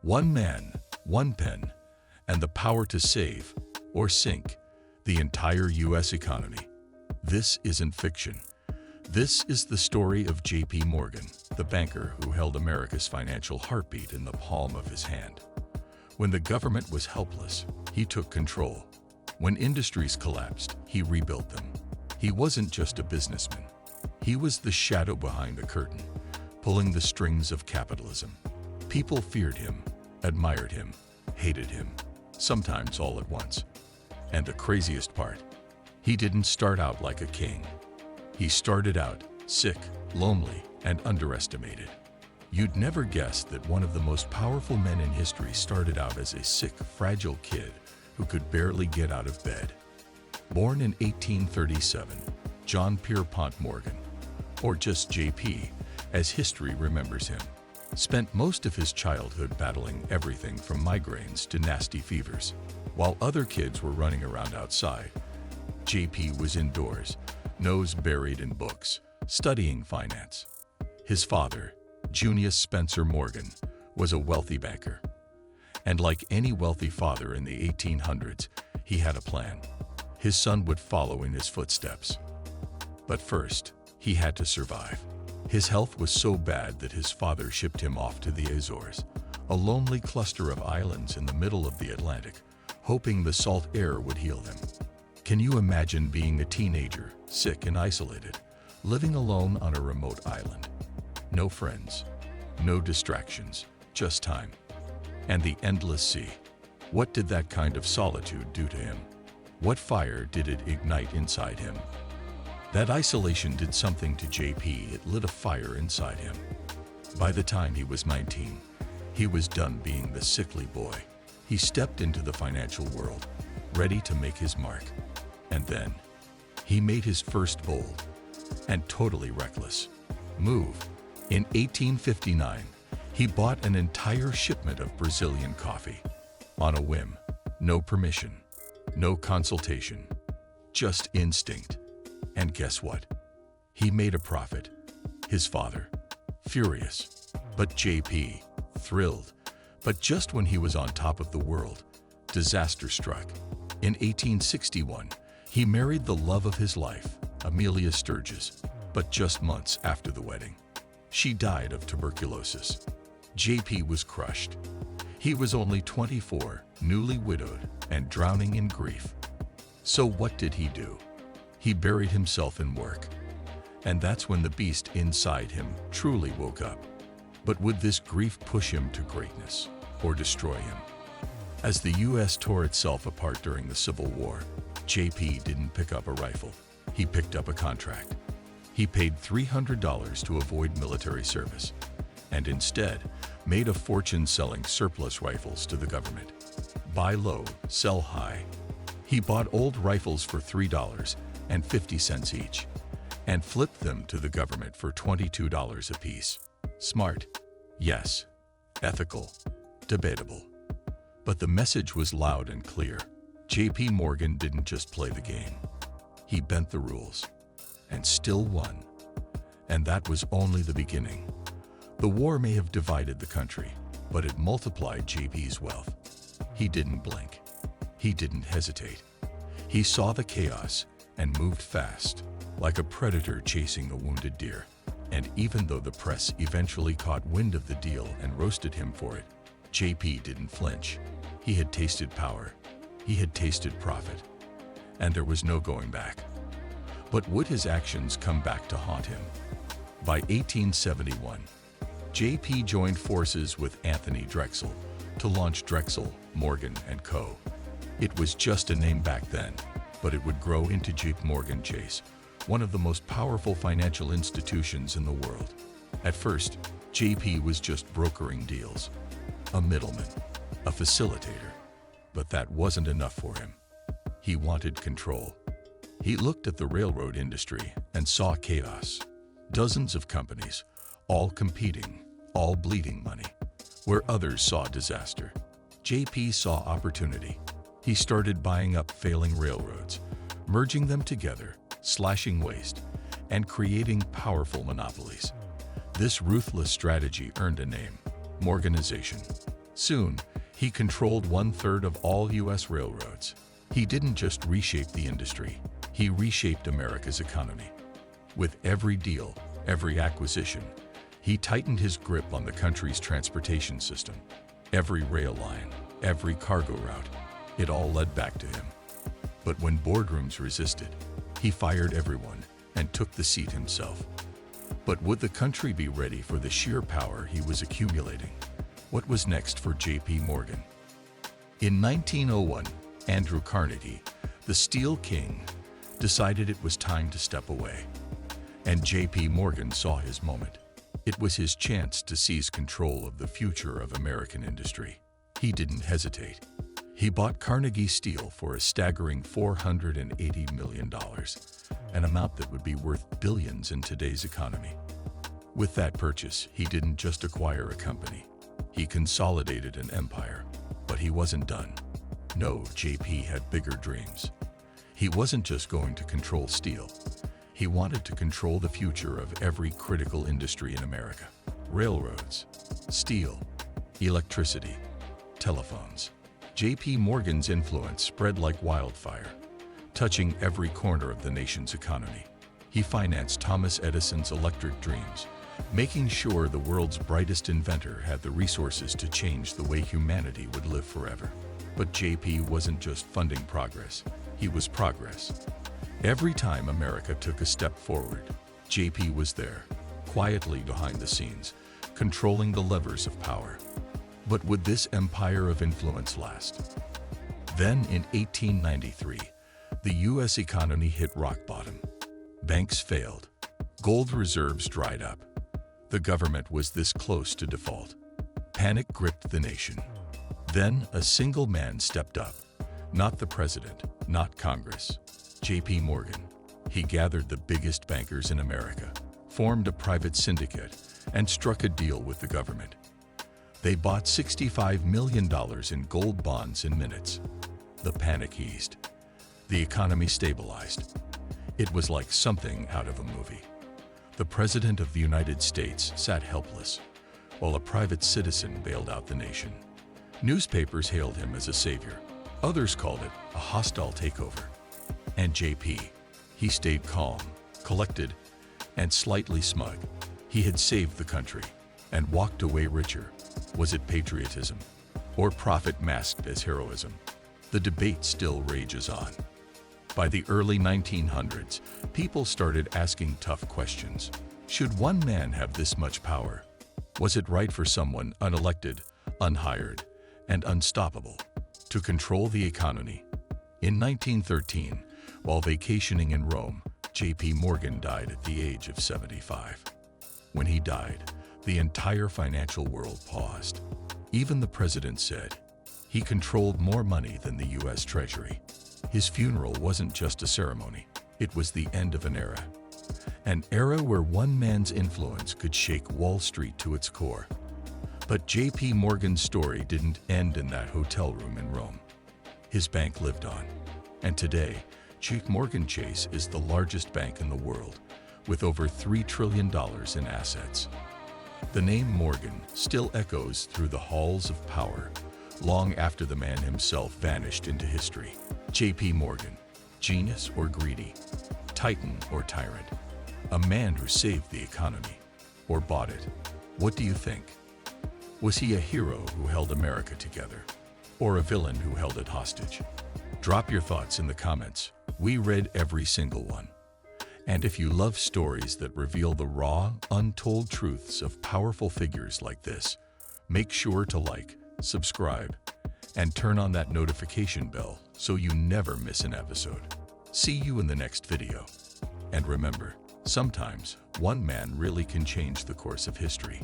One man, one pen, and the power to save or sink the entire U.S. economy. This isn't fiction. This is the story of J.P. Morgan, the banker who held America's financial heartbeat in the palm of his hand. When the government was helpless, he took control. When industries collapsed, he rebuilt them. He wasn't just a businessman. He was the shadow behind the curtain, pulling the strings of capitalism. People feared him, admired him, hated him, sometimes all at once. And the craziest part, he didn't start out like a king. He started out sick, lonely, and underestimated. You'd never guess that one of the most powerful men in history started out as a sick, fragile kid who could barely get out of bed. Born in 1837, John Pierpont Morgan, or just JP, as history remembers him, spent most of his childhood battling everything from migraines to nasty fevers. While other kids were running around outside, JP was indoors, nose buried in books, studying finance. His father, Junius Spencer Morgan, was a wealthy banker. And like any wealthy father in the 1800s, he had a plan. His son would follow in his footsteps. But first, he had to survive. His health was so bad that his father shipped him off to the Azores, a lonely cluster of islands in the middle of the Atlantic, hoping the salt air would heal them. Can you imagine being a teenager, sick and isolated, living alone on a remote island? No friends, no distractions, just time. And the endless sea. What did that kind of solitude do to him? What fire did it ignite inside him? That isolation did something to JP. It lit a fire inside him. By the time he was 19, he was done being the sickly boy. He stepped into the financial world, ready to make his mark. And then, he made his first bold and totally reckless move. In 1859, he bought an entire shipment of Brazilian coffee. On a whim, no permission, no consultation, just instinct. And guess what? He made a profit. His father, furious, but JP, thrilled. But just when he was on top of the world, disaster struck. In 1861, he married the love of his life, Amelia Sturgis, but just months after the wedding, she died of tuberculosis. JP was crushed. He was only 24, newly widowed, and drowning in grief. So what did he do? He buried himself in work. And that's when the beast inside him truly woke up. But would this grief push him to greatness or destroy him? As the U.S. tore itself apart during the Civil War, JP didn't pick up a rifle. He picked up a contract. He paid $300 to avoid military service, and instead made a fortune selling surplus rifles to the government. Buy low, sell high. He bought old rifles for $3.50 each, and flipped them to the government for $22 apiece. Smart, yes. Ethical, debatable. But the message was loud and clear. J.P. Morgan didn't just play the game. He bent the rules, and still won. And that was only the beginning. The war may have divided the country, but it multiplied J.P.'s wealth. He didn't blink. He didn't hesitate. He saw the chaos and moved fast, like a predator chasing a wounded deer. And even though the press eventually caught wind of the deal and roasted him for it, JP didn't flinch. He had tasted power. He had tasted profit. And there was no going back. But would his actions come back to haunt him? By 1871, JP joined forces with Anthony Drexel to launch Drexel, Morgan & Co. It was just a name back then, but it would grow into JP Morgan Chase, one of the most powerful financial institutions in the world. At first, JP was just brokering deals, a middleman, a facilitator. But that wasn't enough for him. He wanted control. He looked at the railroad industry and saw chaos. Dozens of companies, all competing, all bleeding money. Where others saw disaster, JP saw opportunity. He started buying up failing railroads, merging them together, slashing waste, and creating powerful monopolies. This ruthless strategy earned a name, Morganization. Soon, he controlled 1/3 of all U.S. railroads. He didn't just reshape the industry, he reshaped America's economy. With every deal, every acquisition, he tightened his grip on the country's transportation system. Every rail line, every cargo route, it all led back to him. But when boardrooms resisted, he fired everyone and took the seat himself. But would the country be ready for the sheer power he was accumulating? What was next for J.P. Morgan? In 1901, Andrew Carnegie, the Steel King, decided it was time to step away. And J.P. Morgan saw his moment. It was his chance to seize control of the future of American industry. He didn't hesitate. He bought Carnegie Steel for a staggering $480 million, an amount that would be worth billions in today's economy. With that purchase, he didn't just acquire a company. He consolidated an empire. But he wasn't done. No, JP had bigger dreams. He wasn't just going to control steel. He wanted to control the future of every critical industry in America. Railroads, steel, electricity, telephones. J.P. Morgan's influence spread like wildfire, touching every corner of the nation's economy. He financed Thomas Edison's electric dreams, making sure the world's brightest inventor had the resources to change the way humanity would live forever. But J.P. wasn't just funding progress, he was progress. Every time America took a step forward, J.P. was there, quietly behind the scenes, controlling the levers of power. But would this empire of influence last? Then in 1893, the U.S. economy hit rock bottom. Banks failed. Gold reserves dried up. The government was this close to default. Panic gripped the nation. Then a single man stepped up. Not the president, not Congress. J.P. Morgan. He gathered the biggest bankers in America, formed a private syndicate, and struck a deal with the government. They bought $65 million in gold bonds in minutes. The panic eased. The economy stabilized. It was like something out of a movie. The President of the United States sat helpless, while a private citizen bailed out the nation. Newspapers hailed him as a savior. Others called it a hostile takeover. And J.P., he stayed calm, collected, and slightly smug. He had saved the country and walked away richer. Was it patriotism or profit masked as heroism? The debate still rages on. By the early 1900s, people started asking tough questions. Should one man have this much power? Was it right for someone unelected, unhired, and unstoppable to control the economy? In 1913, while vacationing in Rome, J.P. Morgan died at the age of 75. When he died, the entire financial world paused. Even the president said he controlled more money than the U.S. Treasury. His funeral wasn't just a ceremony, it was the end of an era where one man's influence could shake Wall Street to its core. But J.P. Morgan's story didn't end in that hotel room in Rome. His bank lived on. And today, J.P. Morgan Chase is the largest bank in the world, with over $3 trillion in assets. The name Morgan still echoes through the halls of power, long after the man himself vanished into history. J.P. Morgan, genius or greedy, titan or tyrant, a man who saved the economy or bought it. What do you think? Was he a hero who held America together, or a villain who held it hostage? Drop your thoughts in the comments. We read every single one. And if you love stories that reveal the raw, untold truths of powerful figures like this, make sure to like, subscribe, and turn on that notification bell so you never miss an episode. See you in the next video. And remember, sometimes one man really can change the course of history.